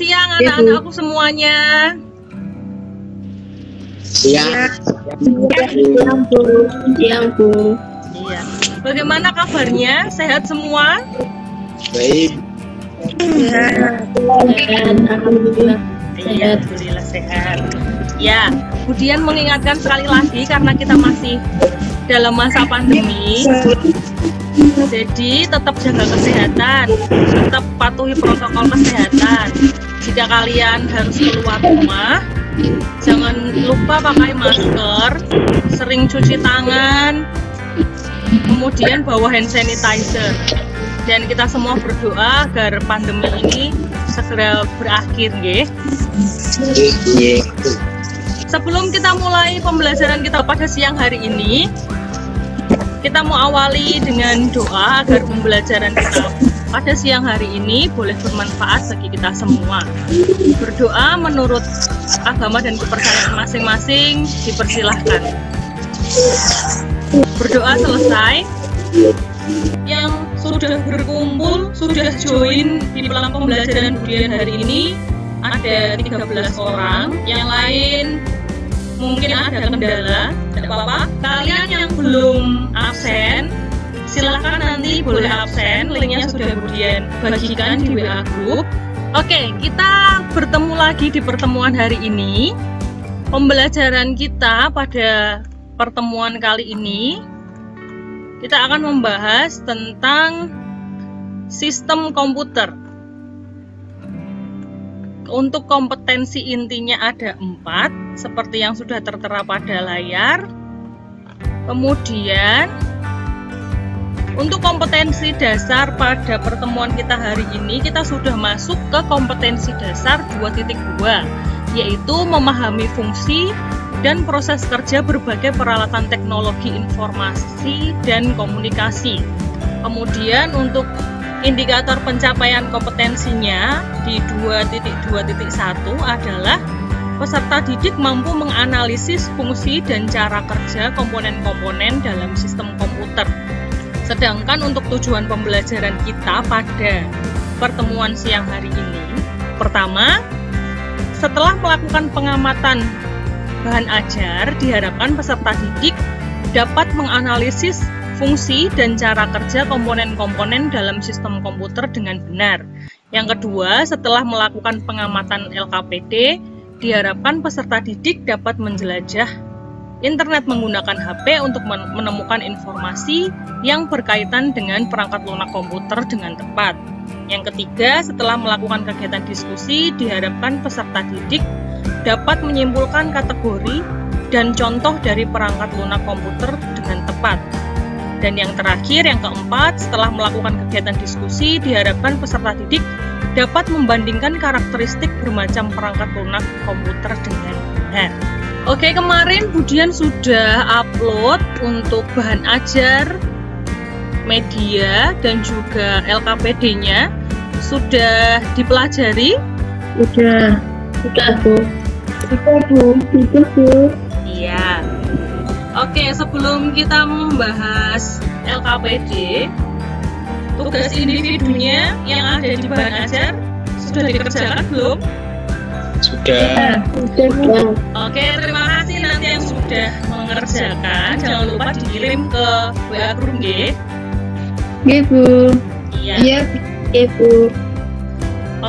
siang anak-anakku semuanya. Siang. Siang, Bu. Iya. Bagaimana kabarnya? Sehat semua? Baik. Alhamdulillah. Iya, alhamdulillah sehat. Ya, kemudian mengingatkan sekali lagi karena kita masih dalam masa pandemi. Jadi tetap jaga kesehatan, tetap patuhi protokol kesehatan. Jika kalian harus keluar rumah, jangan lupa pakai masker, sering cuci tangan, kemudian bawa hand sanitizer. Dan kita semua berdoa agar pandemi ini segera berakhir, nggih. Sebelum kita mulai pembelajaran kita pada siang hari ini, kita mau awali dengan doa agar pembelajaran kita pada siang hari ini boleh bermanfaat bagi kita semua. Berdoa menurut agama dan kepercayaan masing-masing, dipersilahkan. Berdoa selesai. Yang sudah berkumpul, sudah join di dalam pembelajaran budaya hari ini ada 13 orang. Yang lain mungkin ada kendala, tidak apa-apa. Kalian yang belum absen, silahkan nanti boleh absen. Linknya sudah kemudian bagikan di WA Group. Oke, kita bertemu lagi di pertemuan hari ini. Pembelajaran kita pada pertemuan kali ini, kita akan membahas tentang sistem komputer. Untuk kompetensi intinya ada 4, seperti yang sudah tertera pada layar. Kemudian, untuk kompetensi dasar pada pertemuan kita hari ini, kita sudah masuk ke kompetensi dasar 2.2, yaitu memahami fungsi dan proses kerja berbagai peralatan teknologi informasi dan komunikasi. Kemudian untuk indikator pencapaian kompetensinya di 2.2.1 adalah peserta didik mampu menganalisis fungsi dan cara kerja komponen-komponen dalam sistem komputer. Sedangkan untuk tujuan pembelajaran kita pada pertemuan siang hari ini, pertama, setelah melakukan pengamatan bahan ajar, diharapkan peserta didik dapat menganalisis fungsi dan cara kerja komponen-komponen dalam sistem komputer dengan benar. Yang kedua, setelah melakukan pengamatan LKPD, diharapkan peserta didik dapat menjelajah internet menggunakan HP untuk menemukan informasi yang berkaitan dengan perangkat lunak komputer dengan tepat. Yang ketiga, setelah melakukan kegiatan diskusi, diharapkan peserta didik dapat menyimpulkan kategori dan contoh dari perangkat lunak komputer dengan tepat. Dan yang terakhir, yang keempat, setelah melakukan kegiatan diskusi, diharapkan peserta didik dapat membandingkan karakteristik bermacam perangkat lunak komputer dengan benar. Oke, kemarin Budian sudah upload untuk bahan ajar, media, dan juga LKPD-nya. Sudah dipelajari? Sudah, Bu. Iya. Oke, sebelum kita membahas LKPD, tugas individunya yang ada di bahan ajar sudah dikerjakan belum? Sudah. Oke, terima kasih nanti yang sudah mengerjakan. Jangan lupa dikirim ke WA Group, nggih. Nggih, Bu. Iya. Iya, Bu.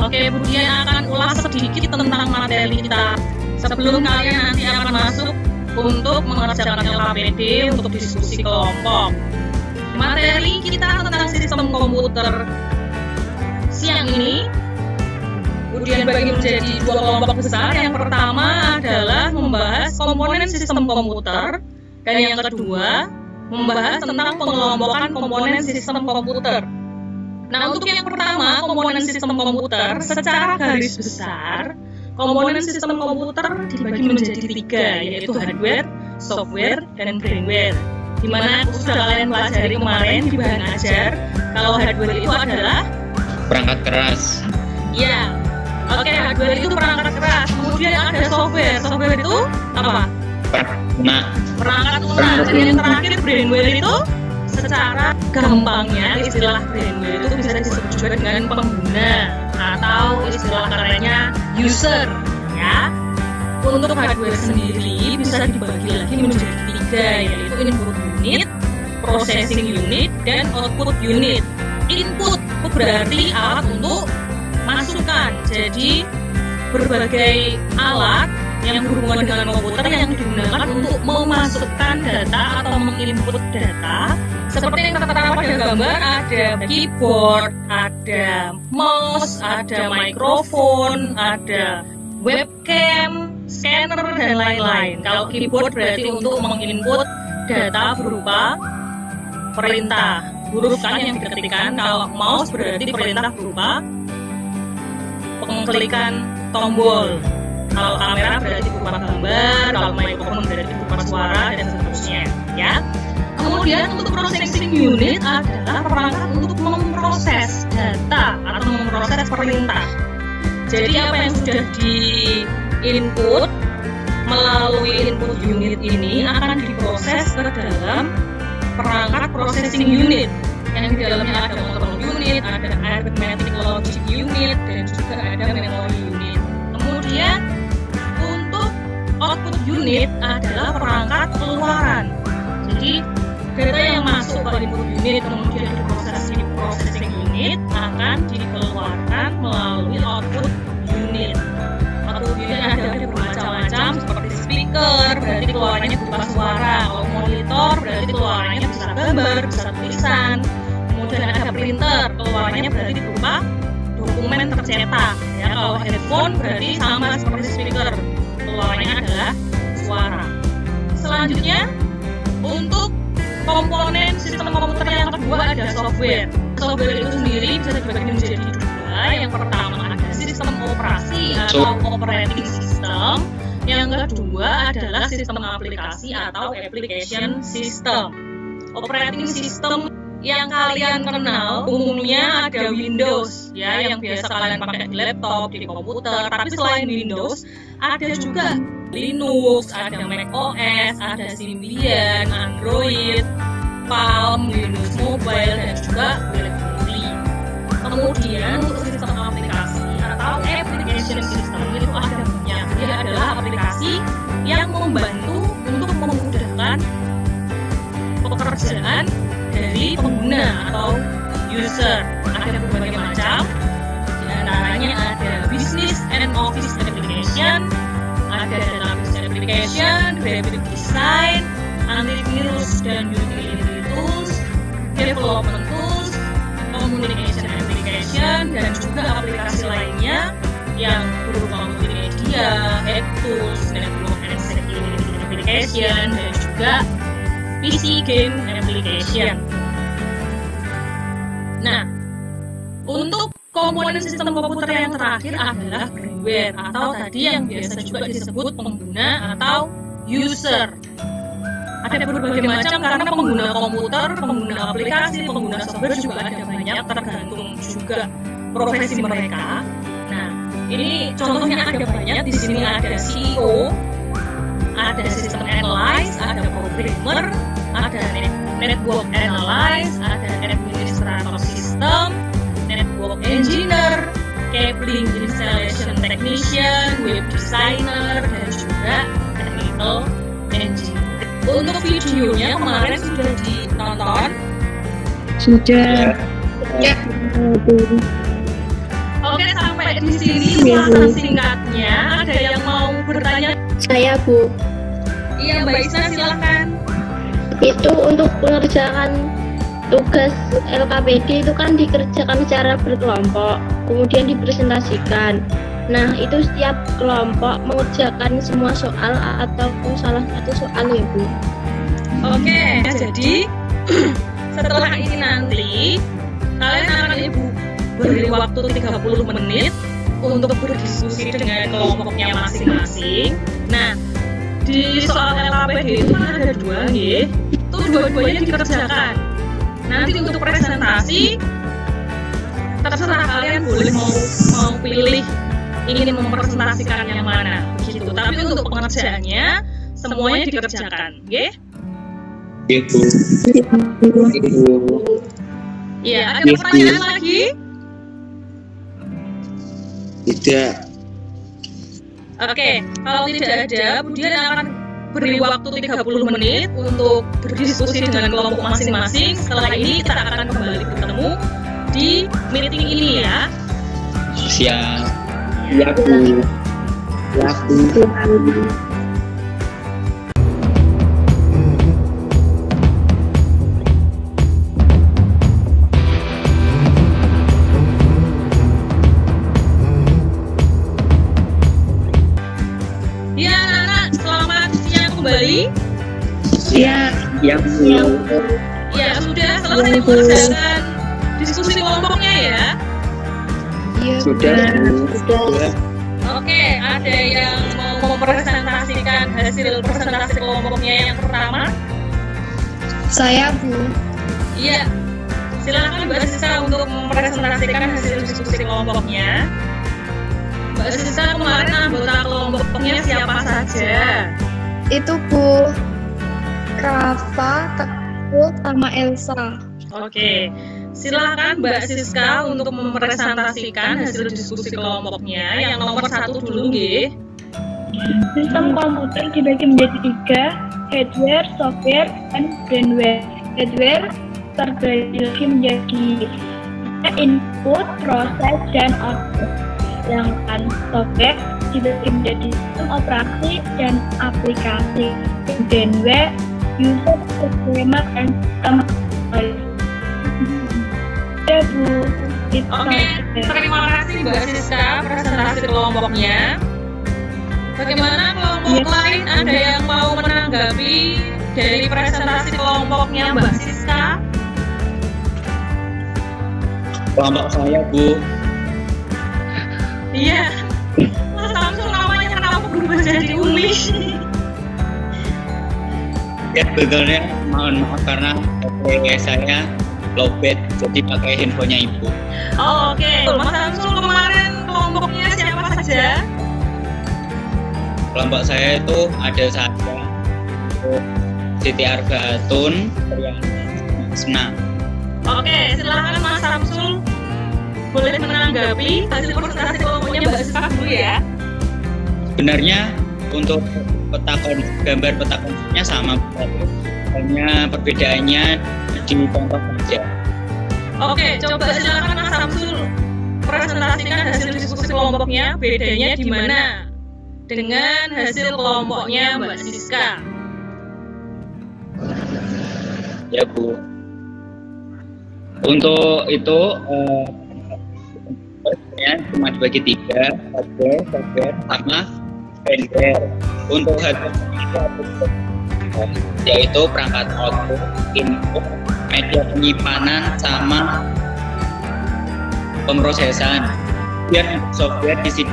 Oke, kemudian akan ulas sedikit tentang materi kita sebelum kalian nanti akan masuk untuk mengerjakan LKPD untuk diskusi kelompok. Materi kita tentang sistem komputer siang ini kemudian bagi menjadi 2 kelompok besar. Yang pertama adalah membahas komponen sistem komputer, dan yang kedua membahas tentang pengelompokan komponen sistem komputer. Nah, untuk yang pertama, komponen sistem komputer, secara garis besar, komponen sistem komputer dibagi menjadi 3, yaitu hardware, software, dan brainware. Di mana sudah kalian pelajari kemarin di bahan ajar, kalau hardware itu adalah Perangkat keras. ya. Oke, hardware itu perangkat keras. Kemudian ada software. Software itu apa? Nah, Perangkat lunak. Dan yang terakhir brainware itu secara gampangnya istilah brainware itu bisa disebut juga dengan pengguna atau istilah kerennya user ya. Untuk hardware sendiri bisa dibagi lagi menjadi 3, yaitu input unit, processing unit, dan output unit. Input berarti alat untuk masukkan, jadi berbagai alat yang berhubungan dengan komputer yang digunakan untuk memasukkan data atau menginput data. Seperti yang tertera pada gambar, ada keyboard, ada mouse, ada mikrofon, ada webcam, scanner, dan lain-lain. Kalau keyboard berarti untuk menginput data berupa perintah huruf kan yang diketikkan. Kalau mouse berarti perintah berupa pengklikan tombol. Kalau kamera berarti berupa gambar, kalau mikrofon berarti berupa suara, dan seterusnya ya. Kemudian untuk processing unit adalah perangkat untuk memproses data atau memproses perintah. Jadi apa yang sudah di input melalui input unit ini akan diproses ke dalam perangkat processing unit yang di dalamnya ada control unit, ada arithmetic logic unit, dan juga ada memory unit. Kemudian untuk output unit adalah perangkat keluaran. Jadi data yang masuk ke input unit kemudian diproses di processing unit akan dikeluarkan melalui output unit. Output unit ada bermacam-macam seperti speaker berarti keluarannya berupa suara, kalau monitor berarti keluarannya bisa gambar, bisa tulisan. Kemudian ada printer, keluarannya berarti berupa dokumen tercetak ya. Kalau headphone berarti sama seperti speaker, keluarannya adalah suara. Selanjutnya untuk komponen sistem komputer yang kedua ada software. Software itu sendiri bisa dibagi menjadi 2. Yang pertama ada sistem operasi atau operating system. Yang kedua adalah sistem aplikasi atau application system. Operating system yang kalian kenal umumnya ada Windows ya, yang biasa kalian pakai di laptop, di komputer. Tapi selain Windows ada juga Linux, ada Mac OS, ada Symbian, Android, Palm, Windows Mobile, dan juga BlackBerry. Kemudian untuk sistem aplikasi atau application system itu ada banyak. Dia adalah aplikasi yang membantu untuk memudahkan pekerjaan dari pengguna atau user. Ada berbagai macam, di antaranya ada business and office application, ada database application, graphic design, antivirus dan utility tools, development tools, communication application, dan juga aplikasi lainnya yang berupa multimedia, app tools, network and security application, dan juga PC game application. Nah, untuk komponen sistem komputer yang terakhir adalah brainware atau tadi yang biasa juga disebut pengguna atau user. Ada berbagai macam karena pengguna komputer, pengguna aplikasi, pengguna software juga ada banyak, tergantung juga profesi mereka. Nah, ini contohnya ada banyak. Di sini ada CEO, ada system analyst, ada programmer, ada network analyst, ada administrator system, network engineer, cabling installation technician, web designer, dan juga technical engineer. Untuk videonya kemarin sudah ditonton? Sudah. Ya. Oke, sampai di sini ulasan singkatnya. Ada yang mau bertanya? Saya, Bu. Iya, Mbak Isna, silakan. Itu untuk pengerjaan tugas LKPD itu kan dikerjakan secara berkelompok, kemudian dipresentasikan. Nah, itu setiap kelompok mengerjakan semua soal atau salah satu soal ya, Bu? Oke, jadi setelah ini nanti kalian akan Ibu beri waktu 30 menit untuk berdiskusi dengan kelompoknya masing-masing. Nah, di soal LKPD itu kan ada 2 ya, itu dua-duanya dikerjakan. Nanti untuk presentasi terserah kalian boleh mau pilih ingin mempresentasikan yang mana begitu. Tapi untuk pengerjaannya semuanya dikerjakan, nggih? Ibu. Ibu. Iya, ada pertanyaan lagi? Tidak. Oke, kalau tidak ada, kemudian akan beri waktu 30 menit untuk berdiskusi dengan kelompok masing-masing. Setelah ini kita akan kembali bertemu di meeting ini ya. Siap. Ya, Bu. Ya, Bu. Ya, anak-anak, selamat siang kembali. Siap. Ya, Bu. Ya, sudah selesai mengerjakan diskusi kelompoknya ya. Iya. Sudah, Bu. Sudah. Oke, ada yang mau mempresentasikan hasil presentasi kelompoknya yang pertama? Saya, Bu. Iya, silakan Mbak Sisa untuk mempresentasikan hasil diskusi kelompoknya. Mbak Sisa, kemarin anggota kelompoknya siapa saja? Itu Bu Rafa, Teguh, sama Elsa. Oke, silakan Mbak Siska untuk mempresentasikan hasil diskusi kelompoknya. Yang nomor 1 dulu, nggih. Sistem komputer dibagi menjadi 3, hardware, software, dan firmware. Hardware terbagi menjadi input, proses, dan output. Sedangkan software dibagi menjadi sistem operasi dan aplikasi. Firmware, user, programmer, dan sistem. Ya, Bu. Oke, terima kasih Mbak Siska presentasi kelompoknya. Bagaimana kelompok lain? Ada yang mau menanggapi dari presentasi kelompoknya Mbak Siska? Kelompok saya, Bu. Iya. Mas Samsul namanya kenapa berubah jadi Uli? Ya, sebetulnya mohon maaf karena HP saya lowbat, jadi pakai handphonenya Ibu. Oh, oke. Mas Samsul kemarin kelompoknya siapa saja? Kelompok saya itu ada saya, Siti Arbaatun, Senang. Oke, silakan Mas Samsul boleh menanggapi hasil presentasi kelompoknya Mbak Siska dulu ya. Sebenarnya untuk gambar peta konsepnya sama, hanya perbedaannya di contoh saja. Oke, coba silakan Mas Samsul presentasikan hasil diskusi kelompoknya, bedanya di mana dengan hasil kelompoknya Mbak Siska. Ya, Bu. Untuk itu cuma dibagi 3, hardware, sama firmware. Untuk hardware yaitu perangkat output, input, media penyimpanan, sama pemrosesan. Kemudian software di sini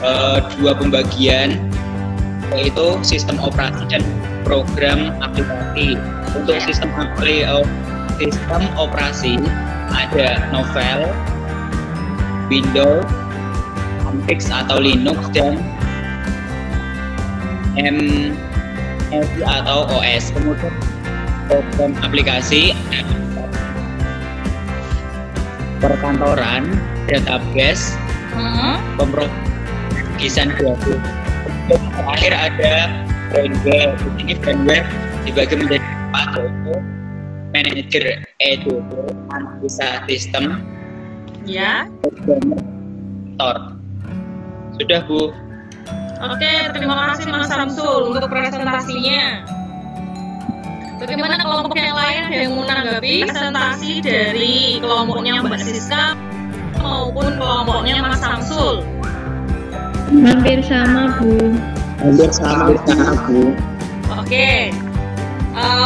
ada 2 pembagian, yaitu sistem operasi dan program aplikasi. Untuk sistem operasi ada Novel, Windows, Unix atau Linux, dan MSI atau OS. Kemudian program aplikasi ada perkantoran, database, pemrosesan grafis. Terakhir ada firmware. Ini firmware dibagi menjadi 4, yaitu manager analisa sistem, Ya. programmer. Sudah, Bu. Oke, terima kasih Mas Samsul untuk presentasinya. Bagaimana kelompok yang lain, ada yang menanggapi presentasi dari kelompoknya Mbak Siska maupun kelompoknya Mas Samsul? Hampir sama, Bu. Hampir sama, Bu. Oke,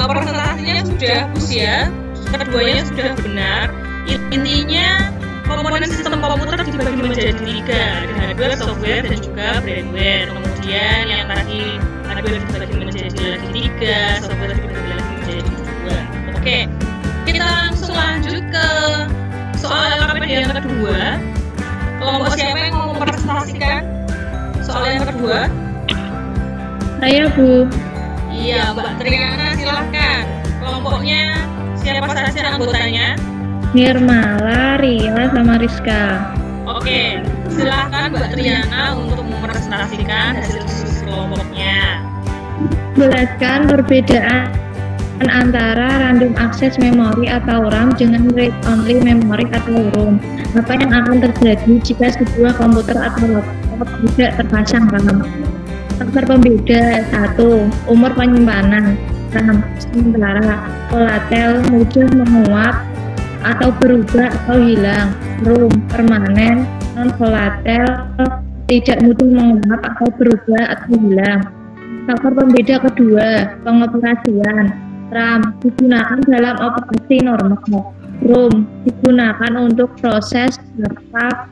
presentasinya sudah bagus ya, keduanya sudah benar. Intinya komponen sistem komputer dibagi menjadi 3, ada hardware, software, dan juga firmware. Kemudian yang tadi hardware dibagi menjadi lagi 3, software dibagi lagi menjadi 2. Oke, kita langsung lanjut ke soal LKPD yang kedua. Kelompok siapa yang mau mempresentasikan soal yang kedua? Saya, Bu. Iya, Mbak Triana, silahkan. selanjutnya siapa saja anggotanya? Nirmala, Ria, sama Rizka. Oke, silahkan Mbak Triana untuk mempresentasikan hasil diskusi kelompoknya. Jelaskan perbedaan antara random access memory atau RAM dengan read only memory atau ROM. Apa yang akan terjadi jika sebuah komputer atau laptop tidak terpasang RAM? Faktor pembeda: 1. Umur penyimpanan. RAM sementara, volatil, mudah menguap atau berubah atau hilang. ROM permanen, non volatil, tidak mudah menguap atau berubah atau hilang. Faktor pembeda kedua, pengoperasian. RAM digunakan dalam operasi normal. ROM digunakan untuk proses backup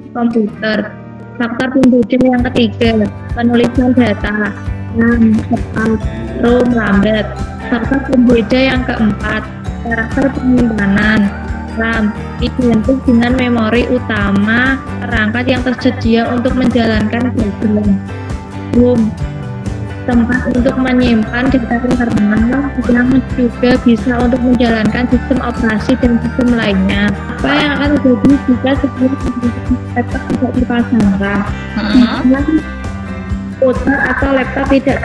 komputer. Faktor pembeda yang ketiga, penulisan data. RAM cepat, ROM lambat. Faktor pembeda yang keempat, karakter penyimpanan. RAM identik dengan memori utama perangkat yang tersedia untuk menjalankan program. ROM tempat untuk menyimpan data internal yang juga bisa untuk menjalankan sistem operasi dan sistem lainnya. Apa yang akan terjadi jika sebuah laptop tidak dipasang RAM? Komputer atau laptop tidak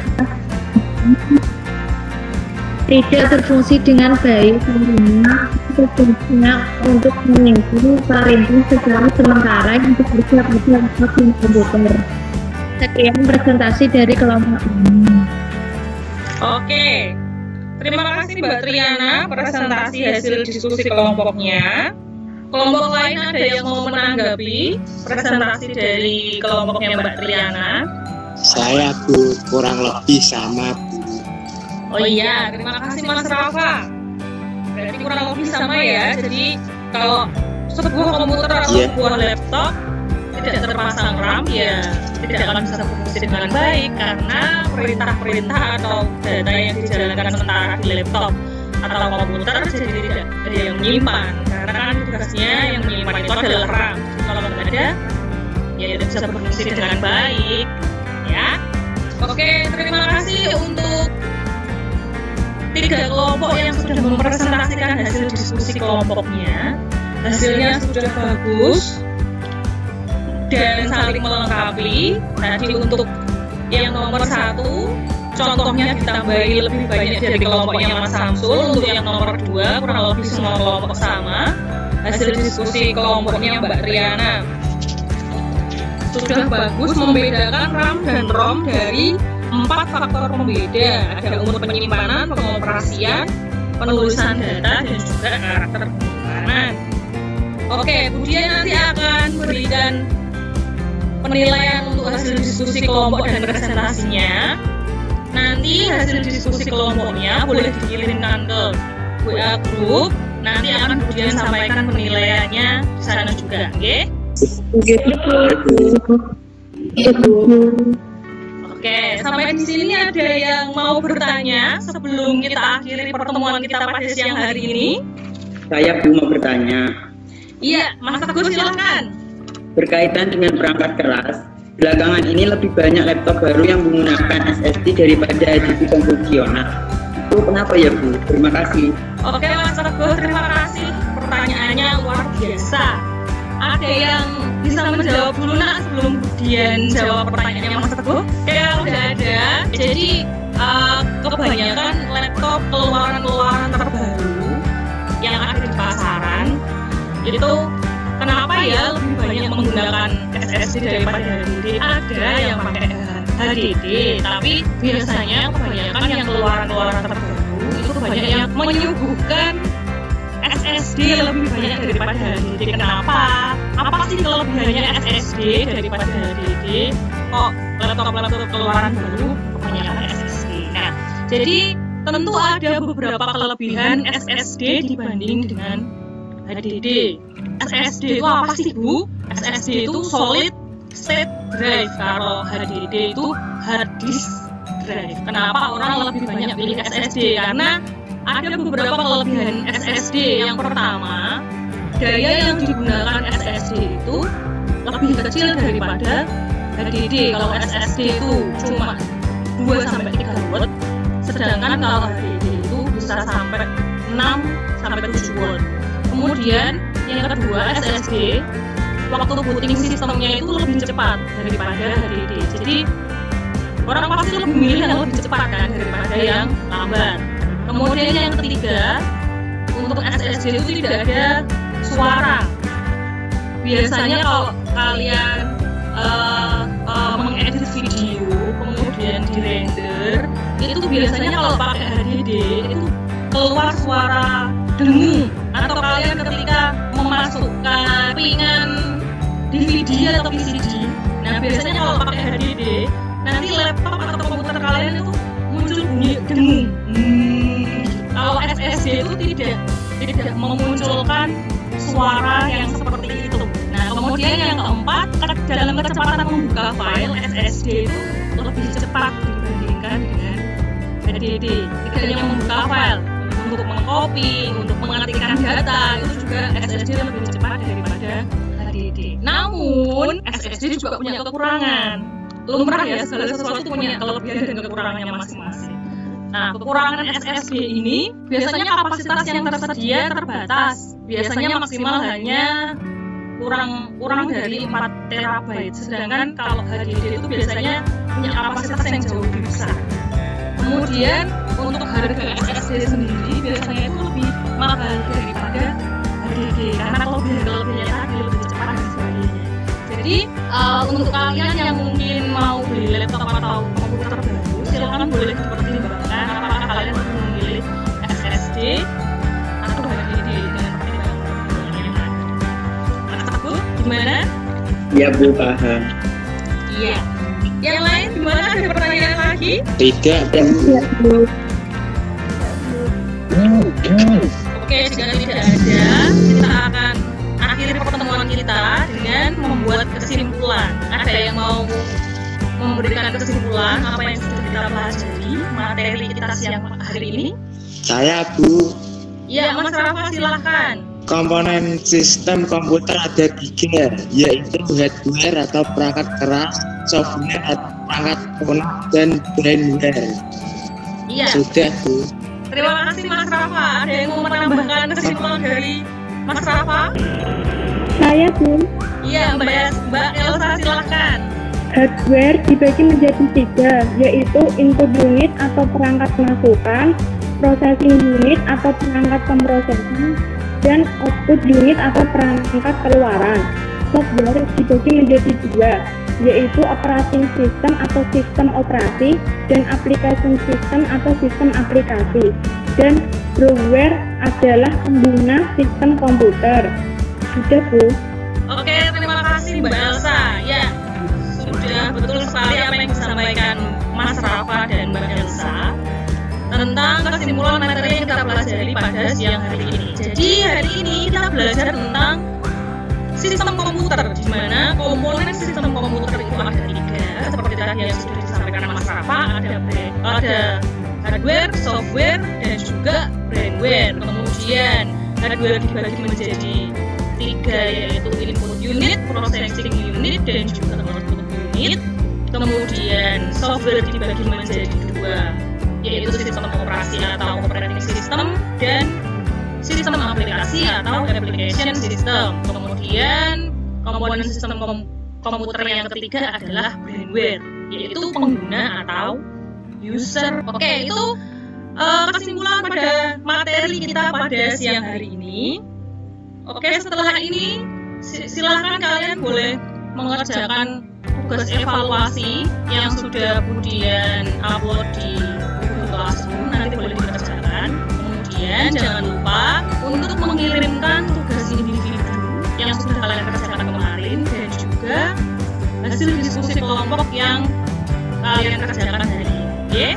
berfungsi dengan baik karena tugasnya untuk menyimpan perintah secara sementara yang bekerja pada laptop dan komputer. Sekian presentasi dari kelompok ini. Oke, terima kasih Mbak Triana presentasi hasil diskusi kelompoknya. Kelompok lain ada yang mau menanggapi presentasi dari kelompoknya Mbak Triana? Saya Bu, kurang lebih sama Bu. Oh iya, terima kasih Mas Rafa. Berarti kurang lebih sama ya. Jadi kalau sebuah komputer atau sebuah laptop tidak terpasang RAM, ya tidak akan bisa berfungsi dengan baik karena perintah-perintah atau data yang dijalankan sementara di laptop atau komputer jadi tidak ada yang menyimpan karena kan tugasnya yang menyimpan itu adalah RAM. Jadi kalau nggak ada, ya tidak bisa berfungsi dengan baik. Ya, oke, terima kasih untuk 3 kelompok yang sudah mempresentasikan hasil diskusi kelompoknya. Hasilnya sudah bagus dan saling melengkapi. Tadi untuk yang nomor 1 contohnya ditambahi lebih banyak dari kelompoknya Mas Samsul. Untuk yang nomor 2 kurang lebih semua kelompok sama. Hasil diskusi kelompoknya Mbak Triana sudah bagus membedakan RAM dan ROM dari 4 faktor pembeda. Ada umur penyimpanan, pengoperasian, penulisan data, dan juga karakter penyimpanan. Oke, kemudian nanti akan berikan penilaian untuk hasil diskusi kelompok dan presentasinya. Nanti hasil diskusi kelompoknya boleh dikirimkan ke WA group. Nanti akan kemudian sampaikan penilaiannya di sana juga, oke? Oke, sampai di sini ada yang mau bertanya sebelum kita akhiri pertemuan kita pada siang hari ini? Saya Bu mau bertanya. Iya, Mas Teguh silakan. Berkaitan dengan perangkat keras, belakangan ini lebih banyak laptop baru yang menggunakan SSD daripada HDD konvensional. Itu kenapa ya Bu? Terima kasih. Oke Mas Teguh, terima kasih. Pertanyaannya luar biasa. Ada yang bisa menjawab dulu nak sebelum kemudian jawab pertanyaannya Mas Teguh? Kalau udah ada, jadi kebanyakan laptop keluaran terbaru yang ada di pasaran itu kenapa ya lebih banyak menggunakan SSD daripada HDD? Ada yang pakai HDD, tapi biasanya kebanyakan yang keluaran terbaru itu banyak yang menyuguhkan SSD lebih banyak daripada HDD. Kenapa? Apa sih kelebihannya SSD daripada HDD? Kok laptop keluaran baru kebanyakan SSD? Nah, jadi tentu ada beberapa kelebihan SSD dibanding dengan HDD. SSD itu apa sih Bu? SSD itu solid state drive. Kalau HDD itu hard disk drive. Kenapa orang lebih banyak pilih SSD? Karena ada beberapa kelebihan SSD. Yang pertama, daya yang digunakan SSD itu lebih kecil daripada HDD. Kalau SSD itu cuma 2-3 watt, sedangkan kalau HDD itu bisa sampai 6 sampai 7 volt. Kemudian yang kedua SSD, waktu booting sistemnya itu lebih cepat daripada HDD. Jadi orang pasti lebih milih yang lebih cepat kan daripada yang lambat. Kemudian yang ketiga, untuk SSD itu tidak ada suara. Biasanya kalau kalian mengedit video kemudian dirender, itu biasanya kalau pakai HDD itu keluar suara dengung, atau kalian ketika memasukkan kepingan DVD atau VCD. Nah biasanya kalau pakai HDD, nanti laptop atau komputer kalian itu muncul bunyi dengung. Kalau SSD itu tidak memunculkan suara yang seperti itu. Nah kemudian yang keempat, dalam kecepatan membuka file, SSD itu lebih cepat dibandingkan dengan HDD. Tidak hanya membuka file, untuk mengcopy, untuk mengetikkan data, itu juga SSD lebih cepat daripada HDD. Namun SSD juga punya kekurangan. Lumrah ya, segala sesuatu punya kelebihan dan kekurangannya masing-masing. Nah, kekurangan SSD ini biasanya kapasitas yang tersedia terbatas. Biasanya maksimal hanya kurang dari 4 terabyte. Sedangkan kalau HDD itu biasanya punya kapasitas yang jauh lebih besar. Kemudian untuk harga SSD sendiri biasanya itu lebih mahal daripada HDD karena kelebihannya tadi lebih cepat dan sebagainya. Jadi untuk kalian yang mungkin mau beli laptop atau komputer baru, silakan boleh dipertimbangkan apakah kalian memilih SSD atau HDD dengan pertimbangan yang ada. Mas Teguh, gimana? Ya Bu, paham. Iya. Yang lain gimana? Ada pertanyaan lagi? Tidak. Oke, jika tidak ada, kita akan akhiri pertemuan kita dengan membuat kesimpulan. Ada yang mau memberikan kesimpulan apa yang sudah kita pelajari materi kita siang hari ini? Saya Bu. Ya, Mas Rafa silahkan. Komponen sistem komputer ada 3, yaitu hardware atau perangkat keras, software atau perangkat lunak, dan firmware. Iya. Sudah Bu. Terima kasih Mas Rafa. Ada yang mau menambahkan kesimpulan dari Mas Rafa? Saya Bu. Iya, Mbak Elsa silahkan. Hardware dibagi menjadi 3, yaitu input unit atau perangkat masukan, processing unit atau perangkat pemrosesan, dan output unit atau perangkat keluaran. Software dibagi menjadi 2, yaitu operating system atau sistem operasi, dan application system atau sistem aplikasi. Dan firmware adalah pengguna sistem komputer. Sudah Bu. Oke, terima kasih Mbak Elsa. Ya, sudah betul sekali apa yang disampaikan Mas Rafa dan Mbak Elsa tentang kesimpulan materi yang kita pelajari pada siang hari ini. Jadi hari ini kita belajar tentang sistem komputer, di mana komponen sistem komputer itu ada 3, seperti tadi yang sudah disampaikan Mas Rafa, ada hardware, software, dan juga firmware. Kemudian hardware dibagi menjadi 3, yaitu input unit, processing unit, dan juga output unit. Kemudian software dibagi menjadi 2, yaitu sistem operasi atau operating system dan sistem aplikasi atau application system. Kemudian komponen sistem komputer yang ketiga adalah firmware, yaitu pengguna atau user. Oke, itu kesimpulan pada materi kita pada siang hari ini. Oke, setelah ini silakan kalian boleh mengerjakan tugas evaluasi yang sudah Budian upload di Google Classroom, nanti boleh dikerjakan. Kemudian jangan lupa untuk mengirimkan tugas individu yang sudah kalian kerjakan kemarin dan juga hasil diskusi kelompok yang kalian kerjakan hari ini.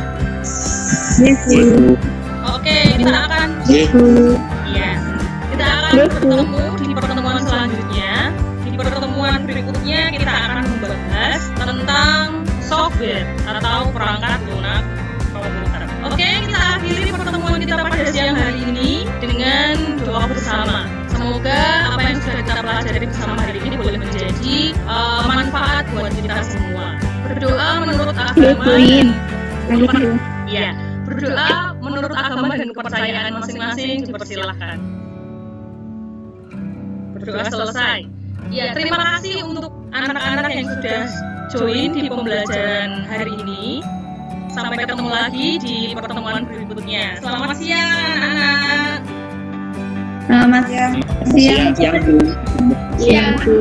Oke, kita akan kita akan bertemu di pertemuan selanjutnya. Di pertemuan berikutnya kita akan membahas tentang software atau perangkat lunak komputer. Oke, kita akhiri pertemuan kita pada siang hari ini dengan doa bersama. Semoga apa yang sudah kita pelajari bersama hari ini boleh menjadi manfaat buat kita semua. Berdoa menurut agama. Berdoa menurut agama dan kepercayaan masing-masing dipersilahkan. Berdoa selesai. Ya, terima kasih untuk anak-anak yang sudah join di pembelajaran hari ini. Sampai ketemu lagi di pertemuan berikutnya. Selamat siang, anak-anak. Selamat siang. Siang, Bu. Siang, Bu.